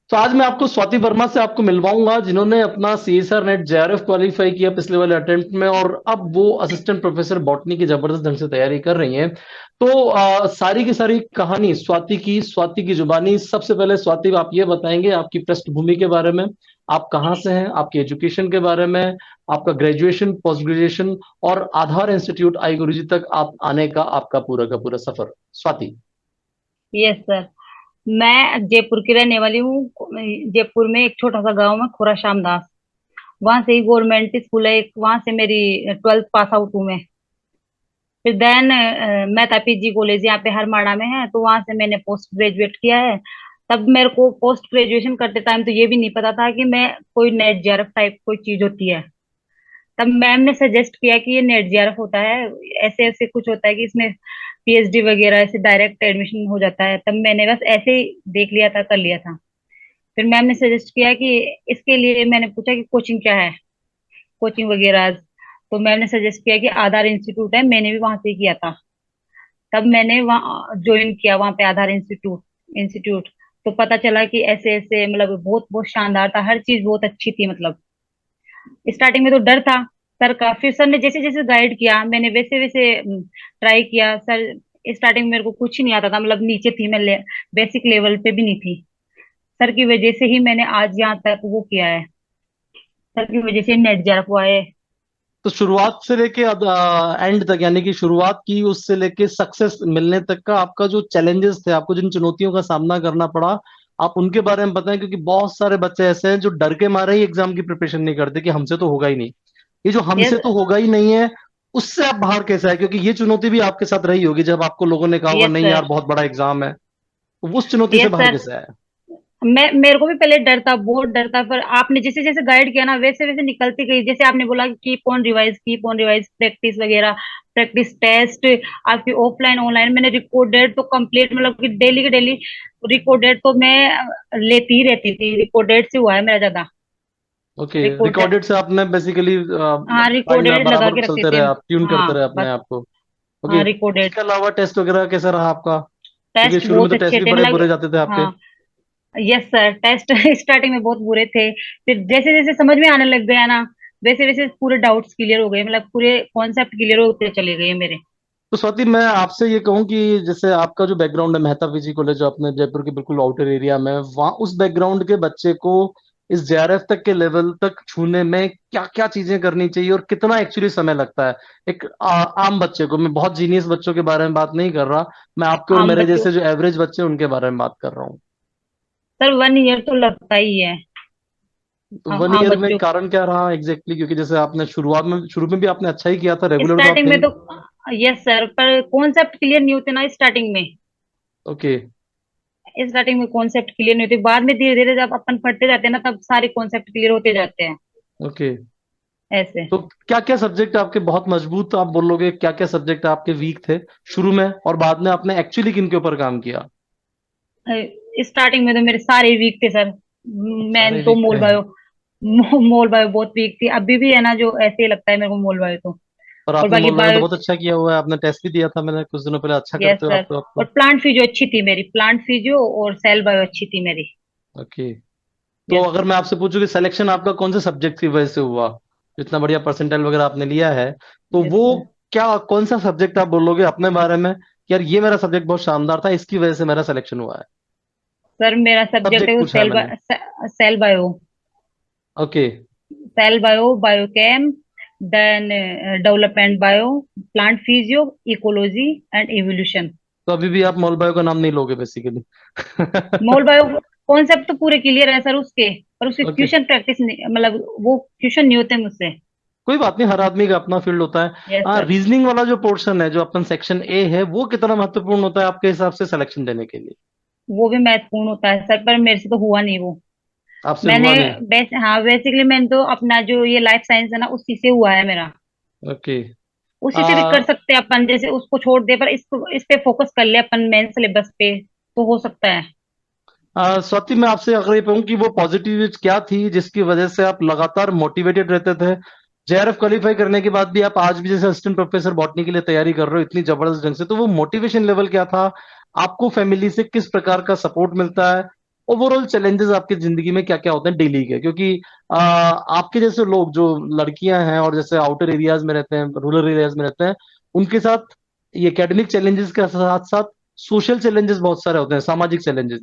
तो आज मैं आपको स्वाति वर्मा से आपको मिलवाऊंगा, जिन्होंने अपना सीएसआर नेट जेआरएफ क्वालिफाई किया पिछले वाले अटेम्प्ट में, और अब वो असिस्टेंट प्रोफेसर बॉटनी की जबरदस्त ढंग से तैयारी कर रही हैं। तो सारी की सारी कहानी स्वाति की जुबानी। सबसे पहले स्वाति, आप ये बताएंगे आपकी पृष्ठभूमि के बारे में, आप कहाँ से हैं, आपकी एजुकेशन के बारे में, आपका ग्रेजुएशन, पोस्ट ग्रेजुएशन और आधार इंस्टीट्यूट आई गुरुजी तक आप आने का आपका पूरा का पूरा सफर। स्वाति। Yes sir. मैं जयपुर की रहने वाली हूँ। जयपुर में एक छोटा सा गांव है खुरा श्यामदास। वहां से ही गवर्नमेंट स्कूल है एक, वहां से मेरी 12th पास आउट हूँ मैं। फिर देन मेहता पीजी कॉलेज यहाँ पे हरमाड़ा में है, तो वहां से मैंने पोस्ट ग्रेजुएट किया है। तब मेरे को पोस्ट ग्रेजुएशन करते टाइम तो ये भी नहीं पता था कि मैं कोई नेट जेआरएफ टाइप कोई चीज होती है। तब मैम ने सजेस्ट किया कि ये नेट जेआरएफ होता है, ऐसे ऐसे कुछ होता है कि इसमें पीएचडी वगैरह ऐसे डायरेक्ट एडमिशन हो जाता है। तब मैंने बस ऐसे ही देख लिया था, कर लिया था। फिर मैम ने सजेस्ट किया कि इसके लिए मैंने पूछा कि कोचिंग क्या है, कोचिंग वगैरह। तो मैम ने सजेस्ट किया कि आधार इंस्टीट्यूट है, मैंने भी वहां से ही किया था। तब मैंने वहाँ ज्वाइन किया, वहां पे आधार इंस्टीट्यूट इंस्टीट्यूट तो पता चला कि ऐसे ऐसे मतलब बहुत बहुत शानदार था, हर चीज बहुत अच्छी थी मतलब। स्टार्टिंग में तो डर था सर का, फिर सर ने जैसे जैसे गाइड किया मैंने वैसे वैसे ट्राई किया सर। स्टार्टिंग में मेरे को कुछ नहीं आता था, मतलब नीचे थी मैं, बेसिक लेवल पे भी नहीं थी। सर की वजह से ही मैंने आज यहाँ तक वो किया है। सर की वजह से नेट जा हुआ है। तो शुरुआत से लेके एंड तक, यानी कि शुरुआत की उससे लेके सक्सेस मिलने तक का आपका जो चैलेंजेस थे, आपको जिन चुनौतियों का सामना करना पड़ा, आप उनके बारे में बताएं। क्योंकि बहुत सारे बच्चे ऐसे हैं जो डर के मारे ही एग्जाम की प्रिपरेशन नहीं करते कि हमसे तो होगा ही नहीं। ये जो हमसे यस। तो होगा ही नहीं है, उससे आप बाहर कैसे आए? क्योंकि ये चुनौती भी आपके साथ रही होगी, जब आपको लोगों ने कहा होगा यस नहीं यार सर। बहुत बड़ा एग्जाम है, तो उस चुनौती से यस बाहर सर। कैसे आए? मैं मेरे को भी पहले डर था, बहुत डर था, पर आपने जैसे जैसे गाइड किया ना वैसे वैसे निकलती गई। जैसे आपने बोला कि कीप ऑन रिवाइज, प्रैक्टिस वगैरह, प्रैक्टिस टेस्ट आपकी ऑफलाइन ऑनलाइन। मैंने रिकॉर्डेड तो कंप्लीट, मतलब कि डेली की डेली रिकॉर्डेड तो मैं लेती ही रहती थी। रिकॉर्डेड से हुआ है मेरा ज्यादा। ओके। रिकॉर्डेड। रिकॉर्डेड से आपने बेसिकली हाँ फाइन रिकॉर्डेड लगा बराबर के रखते चलते थे। रहे, आप ट्यून हाँ करते रहे अपने बस। आप को। ओके, हाँ रिकॉर्डेड। इसके अलावा टेस्ट वगैरह कैसा रहा आपका? क्योंकि टेस्ट शुरू में बहुत तो टेस्ट अच्छे भी थे बड़े मतलब। बुरे जाते थे आपके। हाँ। यस सर, टेस्ट स्टार्टिंग में बहुत बुरे थे। फिर जैसे जैसे समझ में आने लग गया ना, वैसे वैसे पूरे डाउट्स क्लियर हो गए, मतलब पूरे कॉन्सेप्ट क्लियर होते चले गए मेरे। तो स्वाति, मैं आपसे ये कहूँ कि जैसे आपका जो बैकग्राउंड है, मेहता पीजी कॉलेज जो अपने जयपुर के बिल्कुल आउटर एरिया में है, वहाँ उस बैकग्राउंड के बच्चे को इस जेआरएफ तक के लेवल तक छूने में क्या क्या चीजें करनी चाहिए और कितना एक्चुअली समय लगता है? एक आम बच्चे को, मैं बहुत जीनियस बच्चों के बारे में बात नहीं कर रहा, मैं आपके और आम मेरे बच्चों। जैसे जो एवरेज बच्चे हैं उनके बारे में बात कर रहा हूँ। सर 1 ईयर तो लगता ही है। तो आम वन आम ईयर में बच्चों। कारण क्या रहा एग्जैक्टली? क्योंकि जैसे आपने शुरू में भी आपने अच्छा ही किया था, रेगुलर तो आप स्टार्टिंग थे में ही। तो यस सर, पर कॉन्सेप्ट क्लियर नहीं होते ना स्टार्टिंग में। ओके। स्टार्टिंग में कॉन्सेप्ट क्लियर नहीं होते, बाद में धीरे धीरे जब अपन पढ़ते जाते हैं ना तब सारे कॉन्सेप्ट क्लियर होते जाते हैं। ओके। ऐसे। तो क्या क्या सब्जेक्ट आपके बहुत मजबूत, आप बोलोगे क्या क्या सब्जेक्ट आपके वीक थे शुरू में, और बाद में आपने एक्चुअली किन के ऊपर काम किया? स्टार्टिंग में तो मेरे सारे वीक थे सर। मैं सारे तो वीक थे। मोल बायो बहुत वीक थी, अभी भी है ना, जो ऐसे ही लगता है मेरे को मोल बायो तो। और और आपने बाकी मॉल में तो बायो। बहुत अच्छा किया हुआ है, आपने टेस्ट भी दिया था मैंने कुछ दिनों पहले, अच्छा यस करते हो आप सर। तो और आपको। प्लांट फिजियो अच्छी थी मेरी, प्लांट फिजियो और सेल बायो अच्छी थी मेरी। ओके। तो यस। अगर मैं आपसे पूछूं कि सिलेक्शन आपका कौन से सब्जेक्ट की वजह से हुआ, इतना बढ़िया परसेंटाइल वगैरह आपने लिया है, तो यस वो सर। क्या, कौन सा सब्जेक्ट आप बोलोगे अपने बारे में कि यार ये मेरा सब्जेक्ट बहुत शानदार था, इसकी वजह से मेरा सिलेक्शन हुआ है? सर मेरा सब्जेक्ट है सब्जेक्ट वो पूछा है मैंने। Cell bio. Okay. Cell bio, biochem, then development bio, plant physio, ecology and evolution. तो अभी भी आप मॉल बायो का नाम नहीं लोगे बेसिकली? मोल बायो कॉन्सेप्ट तो पूरे क्लियर है सर उसके, पर उसके ओके। क्वेश्चन प्रैक्टिस नहीं, मतलब वो क्वेश्चन नहीं होते मुझसे। कोई बात नहीं, हर आदमी का अपना फील्ड होता है। यस हाँ, सर। रीजनिंग वाला जो पोर्शन है, जो अपन सेक्शन ए है, वो कितना महत्वपूर्ण होता है आपके हिसाब से सिलेक्शन देने के लिए? वो भी महत्वपूर्ण होता है सर, पर मेरे से तो हुआ नहीं वो। आपसे मैंने हुआ नहीं? हाँ बेसिकली मैंने तो अपना जो ये लाइफ साइंस है ना उसी से हुआ है मेरा। ओके। उसी से भी कर सकते हैं अपन, जैसे उसको छोड़ दे पर इसको इस पे फोकस कर ले अपन मेन सिलेबस पे, तो हो सकता है। स्वाति, मैं आपसे अगर ये कहूँ कि वो पॉजिटिव क्या थी जिसकी वजह से आप लगातार मोटिवेटेड रहते थे? जेआरएफ क्वालिफाई करने के बाद भी आप आज भी जैसे असिस्टेंट प्रोफेसर बॉटनी के लिए तैयारी कर रहे हो इतनी जबरदस्त ढंग से, तो वो मोटिवेशन लेवल क्या था? आपको फैमिली से किस प्रकार का सपोर्ट मिलता है? ओवरऑल चैलेंजेस आपकी जिंदगी में क्या क्या होते हैं डेली के, क्योंकि आपके जैसे लोग जो लड़कियां हैं और जैसे आउटर एरियाज में रहते हैं, रूरल एरियाज में रहते हैं, उनके साथ ये एकेडमिक चैलेंजेस के साथ साथ सोशल चैलेंजेस बहुत सारे होते हैं, सामाजिक चैलेंजेस।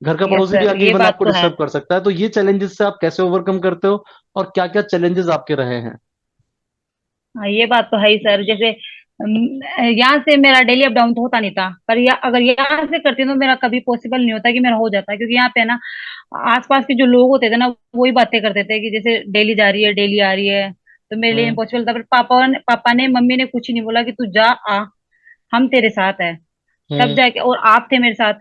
घर का यस पड़ोसी भी सर, आके ये इवन बात आपको तो है। डिस्टर्ब कर सकता है, तो ये चैलेंजेस से आप कैसे ओवरकम करते हो और क्या क्या चैलेंजेस आपके रहे हैं? हाँ, ये बात तो है ही सर। जैसे यहाँ से मेरा डेली अप डाउन तो होता नहीं था, पर अगर यहाँ से करती तो मेरा कभी पॉसिबल नहीं होता कि मेरा हो जाता, क्योंकि यहाँ पे ना आसपास के जो लोग होते थे ना, वही बातें करते थे कि जैसे डेली जा रही है, डेली आ रही है। तो मेरे लिए हम्म। इम्पॉसिबल था, पर पापा ने मम्मी ने कुछ नहीं बोला कि तू जा आ, हम तेरे साथ है। तब हम्म। जाके, और आप थे मेरे साथ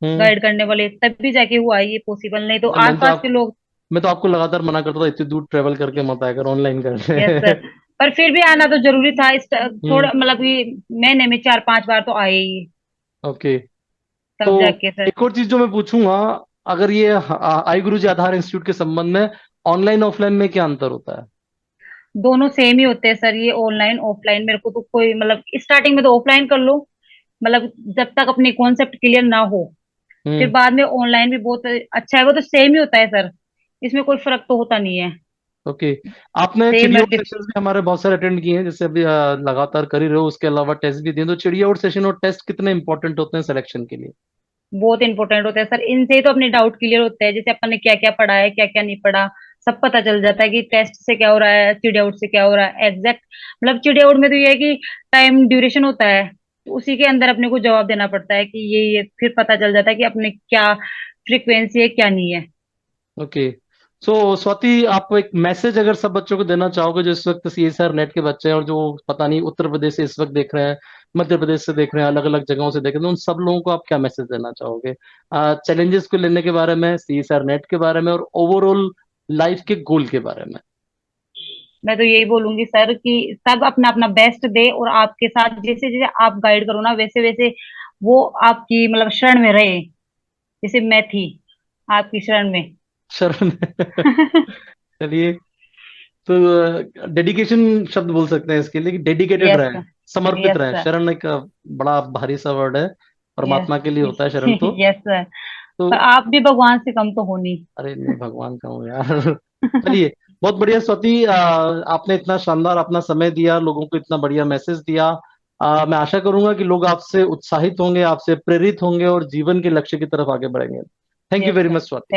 हम्म। गाइड करने वाले, तब भी जाके हुआ ये पॉसिबल, नहीं तो नहीं, आसपास के लोग। मैं तो आपको लगातार मना करता था, इतनी दूर ट्रेवल करके मत आया कर, ऑनलाइन यस सर, कर। पर फिर भी आना तो जरूरी था। इस हम्म। थोड़ा मतलब कि महीने में 4-5 बार तो आए ही, ओके। तो तब जाके सर। एक और चीज जो मैं पूछूंगा, अगर ये आई गुरु जी आधार इंस्टीट्यूट के संबंध में ऑनलाइन ऑफलाइन में क्या अंतर होता है? दोनों सेम ही होते हैं सर, ये ऑनलाइन ऑफलाइन मेरे को तो कोई मतलब, स्टार्टिंग में तो ऑफलाइन कर लो, मतलब जब तक अपनी कॉन्सेप्ट क्लियर ना हो। फिर हम्म। बाद में ऑनलाइन भी बहुत अच्छा है, वो तो सेम ही होता है सर, इसमें कोई फर्क तो होता नहीं है। ओके। आपने सेम। चिड़िया उड़ सेशंस भी हमारे बहुत सारे अटेंड किए हैं, जैसे अभी लगातार कर ही रहे हो, उसके अलावा टेस्ट भी दिए, तो चिड़िया उड़ सेशन और टेस्ट कितने इंपॉर्टेंट होते हैं सिलेक्शन के लिए? बहुत इंपॉर्टेंट होता है सर, इनसे ही तो अपने डाउट क्लियर होते हैं। जैसे अपन ने क्या क्या पढ़ा है, क्या क्या नहीं पढ़ा, सब पता चल जाता है कि टेस्ट से क्या हो रहा है, चिड़िया उड़ से क्या हो रहा है एग्जैक्ट। मतलब चिड़िया उड़ में तो ये है कि टाइम ड्यूरेशन होता है, तो उसी के अंदर अपने को जवाब देना पड़ता है कि ये फिर पता चल जाता है कि अपने क्या फ्रीक्वेंसी है, क्या नहीं है। ओके। सो स्वाति, आप एक मैसेज अगर सब बच्चों को देना चाहोगे जो इस वक्त सीएसआर नेट के बच्चे हैं और जो पता नहीं उत्तर प्रदेश से इस वक्त देख रहे हैं, मध्य प्रदेश से देख रहे हैं, अलग अलग जगहों से देख रहे हैं, तो उन सब लोगों को आप क्या मैसेज देना चाहोगे चैलेंजेस को लेने के बारे में, सीएसआर नेट के बारे में, और ओवरऑल लाइफ के गोल के बारे में? मैं तो यही बोलूंगी सर कि सब अपना अपना बेस्ट दे, और आपके साथ जैसे जैसे आप गाइड करो ना, वैसे वैसे वो आपकी मतलब शरण में रहे, जैसे मैं थी आपकी शरण में। शरण। चलिए। तो डेडिकेशन शब्द बोल सकते हैं इसके लिए कि डेडिकेटेड यस रहे, सर। समर्पित यस रहे। सर। शरण एक बड़ा भारी सा वर्ड है, यस। परमात्मा के लिए होता है शरण तो। Yes sir. तो पर आप भी भगवान से कम तो हो नहीं। अरे नहीं, भगवान का हूँ यार। चलिए। बहुत बढ़िया स्वाति, आपने इतना शानदार अपना समय दिया, लोगों को इतना बढ़िया मैसेज दिया। मैं आशा करूंगा कि लोग आपसे उत्साहित होंगे, आपसे प्रेरित होंगे और जीवन के लक्ष्य की तरफ आगे बढ़ेंगे। Thank you yes very sir. Much Swati.